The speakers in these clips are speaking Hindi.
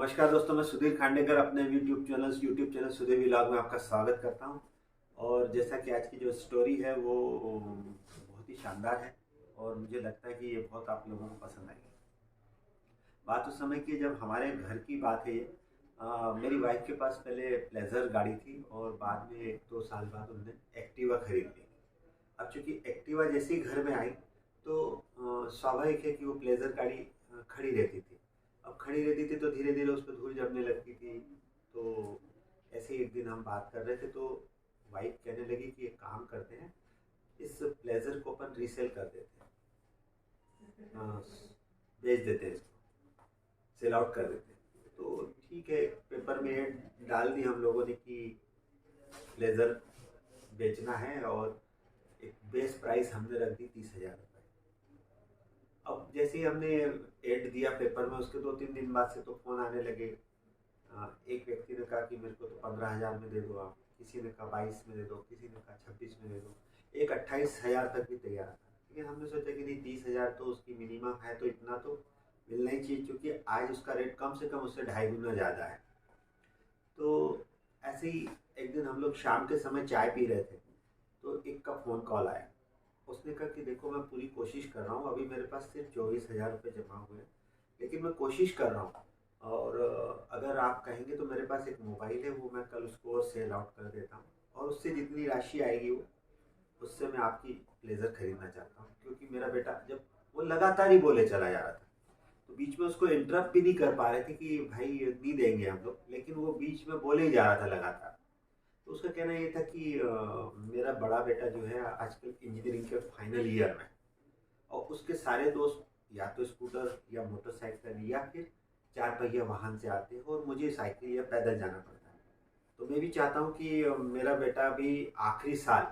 नमस्कार दोस्तों, मैं सुधीर खांडेकर अपने यूट्यूब चैनल सुधीर व्लॉग में आपका स्वागत करता हूं। और जैसा कि आज की जो स्टोरी है वो बहुत ही शानदार है और मुझे लगता है कि ये बहुत आप लोगों को पसंद आएगी। बात उस समय की जब हमारे घर की बात है ये। मेरी वाइफ के पास पहले प्लेजर गाड़ी थी और बाद में 1-2 साल बाद उन्होंने एक्टिवा खरीद ली। अब चूंकि एक्टिवा जैसे ही घर में आई तो स्वाभाविक है कि वो प्लेजर गाड़ी खड़ी रहती थी। अब खड़ी रहती थी तो धीरे धीरे उस पर धूल जमने लगती थी। तो ऐसे ही एक दिन हम बात कर रहे थे तो वाइफ कहने लगी कि एक काम करते हैं, इस प्लेजर को अपन रीसेल कर देते हैं, बेच देते हैं, इसको सेल आउट कर देते हैं। तो ठीक है, पेपर में ऐड डाल दी हम लोगों ने कि प्लेजर बेचना है और एक बेस प्राइस हमने रख दी 30,000 रुपये। अब जैसे ही हमने ऐड दिया पेपर में, उसके 2-3 दिन बाद से तो फ़ोन आने लगे। एक व्यक्ति ने कहा कि मेरे को तो 15,000 में दे दो आप, किसी ने कहा 22 में दे दो, किसी ने कहा 26 में दे दो, एक 28,000 तक भी तैयार था। लेकिन हमने सोचा कि नहीं, 30,000 तो उसकी मिनिमम है तो इतना तो मिलना ही चाहिए, क्योंकि आज उसका रेट कम से कम उससे 2.5 गुना ज़्यादा है। तो ऐसे ही एक दिन हम लोग शाम के समय चाय पी रहे थे तो एक का फ़ोन कॉल आया। उसने कहा कि देखो, मैं पूरी कोशिश कर रहा हूँ, अभी मेरे पास सिर्फ 24,000 रुपये जमा हुए हैं, लेकिन मैं कोशिश कर रहा हूँ और अगर आप कहेंगे तो मेरे पास एक मोबाइल है, वो मैं कल उसको सेल आउट कर देता हूँ और उससे जितनी राशि आएगी वो उससे मैं आपकी ब्लेज़र खरीदना चाहता हूँ। क्योंकि मेरा बेटा, जब वो लगातार ही बोले चला जा रहा था तो बीच में उसको इंटरप्ट भी नहीं कर पा रहे थे कि भाई नहीं देंगे हम लोग, लेकिन वो बीच में बोले ही जा रहा था लगातार। तो उसका कहना ये था कि मेरा बड़ा बेटा जो है आजकल इंजीनियरिंग के फाइनल ईयर में, और उसके सारे दोस्त या तो स्कूटर या मोटरसाइकिल या फिर 4 पहिया वाहन से आते हैं और मुझे साइकिल या पैदल जाना पड़ता है। तो मैं भी चाहता हूँ कि मेरा बेटा भी आखिरी साल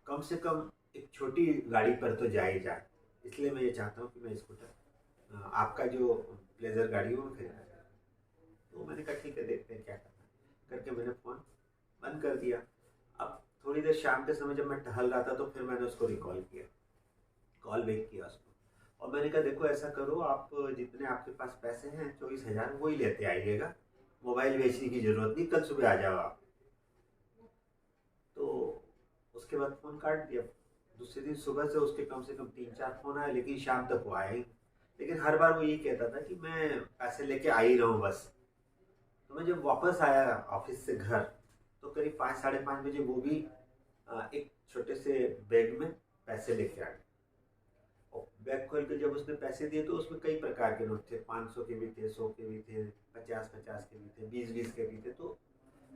कम से कम एक छोटी गाड़ी पर तो जा ही जाए, इसलिए मैं ये चाहता हूँ कि मैं स्कूटर आपका जो प्लेजर गाड़ी है वो खरीदना चाहता हूँ। तो मैंने कहा ठीक है, देखते हैं क्या करना है करके मैंने फ़ोन बंद कर दिया। अब थोड़ी देर शाम के समय जब मैं टहल रहा था तो फिर मैंने उसको रिकॉल किया, कॉल बैक किया उसको, और मैंने कहा देखो, ऐसा करो, आप जितने आपके पास पैसे हैं 24,000 वही लेते आइएगा, मोबाइल बेचने की ज़रूरत नहीं, कल सुबह आ जाओ आप। तो उसके बाद फ़ोन काट दिया। दूसरे दिन सुबह से कम 3-4 फ़ोन आए, लेकिन शाम तक वो आया ही। लेकिन हर बार वो ये कहता था कि मैं पैसे लेके आ ही रहा हूँ बस। तो मैं जब वापस आया ऑफिस से घर तो करीब 5-5:30 बजे वो भी एक छोटे से बैग में पैसे लेके आ गए। और बैग खोल के जब उसने पैसे दिए तो उसमें कई प्रकार के नोट थे, 500 के भी थे, 100 के भी थे, 50-50 के भी थे, 20-20 के भी थे। तो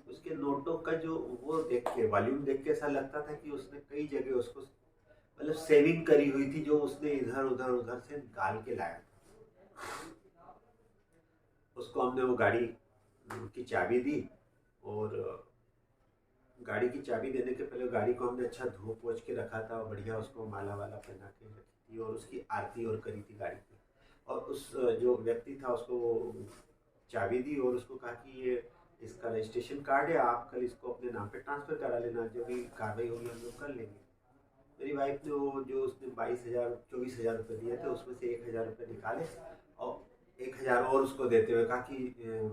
उसके नोटों का जो वो देख के, वॉल्यूम देख के ऐसा लगता था कि उसने कई जगह उसको मतलब सेविंग करी हुई थी, जो उसने इधर उधर उधर से निकाल के लाया था। उसको हमने वो गाड़ी की चाबी दी और गाड़ी की चाबी देने के पहले गाड़ी को हमने अच्छा धो पोंछ के रखा था और बढ़िया उसको माला वाला पहना के रखी थी और उसकी आरती और करी थी गाड़ी की। और उस जो व्यक्ति था उसको चाबी दी और उसको कहा कि ये इसका रजिस्ट्रेशन कार्ड है, आप कल इसको अपने नाम पे ट्रांसफ़र करा लेना, जो भी कार्रवाई होगी हम लोग कर लेंगे। मेरी वाइफ ने वो जो उसने 24,000 रुपये दिए थे उसमें से 1,000 रुपये निकाले और 1,000 और उसको देते हुए कहा कि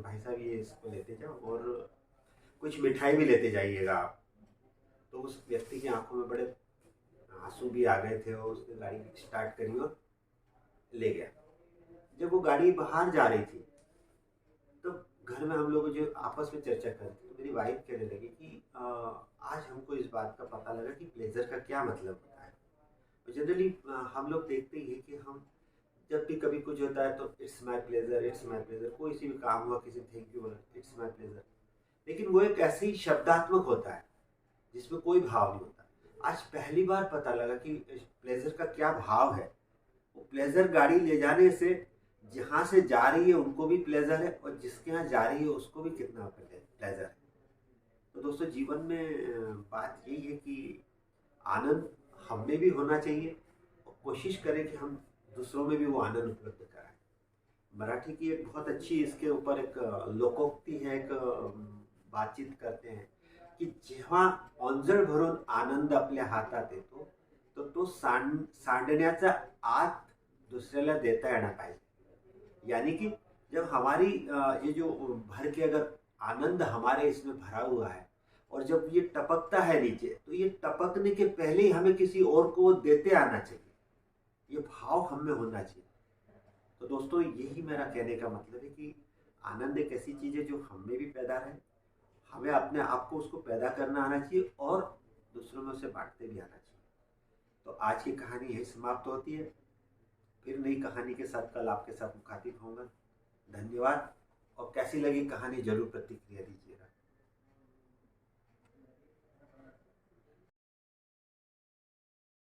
भाई साहब ये इसको लेते जाओ और कुछ मिठाई भी लेते जाइएगा आप। तो उस व्यक्ति की आंखों में बड़े आंसू भी आ गए थे और उसने गाड़ी स्टार्ट करी और ले गया। जब वो गाड़ी बाहर जा रही थी तो घर में हम लोग जो आपस में चर्चा कर रहे थे तो मेरी वाइफ कहने लगी कि आज हमको इस बात का पता लगा कि प्लेजर का क्या मतलब होता है। जनरली हम लोग देखते ही हैं कि हम जब भी कभी कुछ होता है तो it's my pleasure, it's my pleasure, कोई सी भी काम हुआ, किसी थैंक यू बोला, इट्स माय प्लेजर। लेकिन वो एक ऐसे ही शब्दात्मक होता है जिसमें कोई भाव नहीं होता। आज पहली बार पता लगा कि प्लेजर का क्या भाव है। वो प्लेजर गाड़ी ले जाने से जहाँ से जा रही है उनको भी प्लेजर है और जिसके यहाँ जा रही है उसको भी कितना प्लेजर है। तो दोस्तों, जीवन में बात यही है कि आनंद हम में भी होना चाहिए और कोशिश करें कि हम दूसरों में भी वो आनंद उपलब्ध कराएं। मराठी की एक बहुत अच्छी इसके ऊपर एक लोकोक्ति है, एक बातचीत करते हैं की जेव्हा ओंजळ भरून आनंद आपल्या हातात येतो तो तो सांडण्याचा आत दुसऱ्याला देता येणार पाहिजे। यानी कि जब हमारी ये जो भर के अगर आनंद हमारे इसमें भरा हुआ है और जब ये टपकता है नीचे, तो ये टपकने के पहले ही हमें किसी और को देते आना चाहिए, ये भाव हम में होना चाहिए। तो दोस्तों, यही मेरा कहने का मतलब है कि आनंद एक ऐसी चीज़ है जो हम में भी पैदा है, हमें अपने आप को उसको पैदा करना आना चाहिए और दूसरों में उसे बांटते भी आना चाहिए। तो आज की कहानी यही समाप्त होती है। फिर नई कहानी के साथ कल आपके साथ मुखातिब होऊंगा। धन्यवाद। और कैसी लगी कहानी जरूर प्रतिक्रिया दीजिएगा।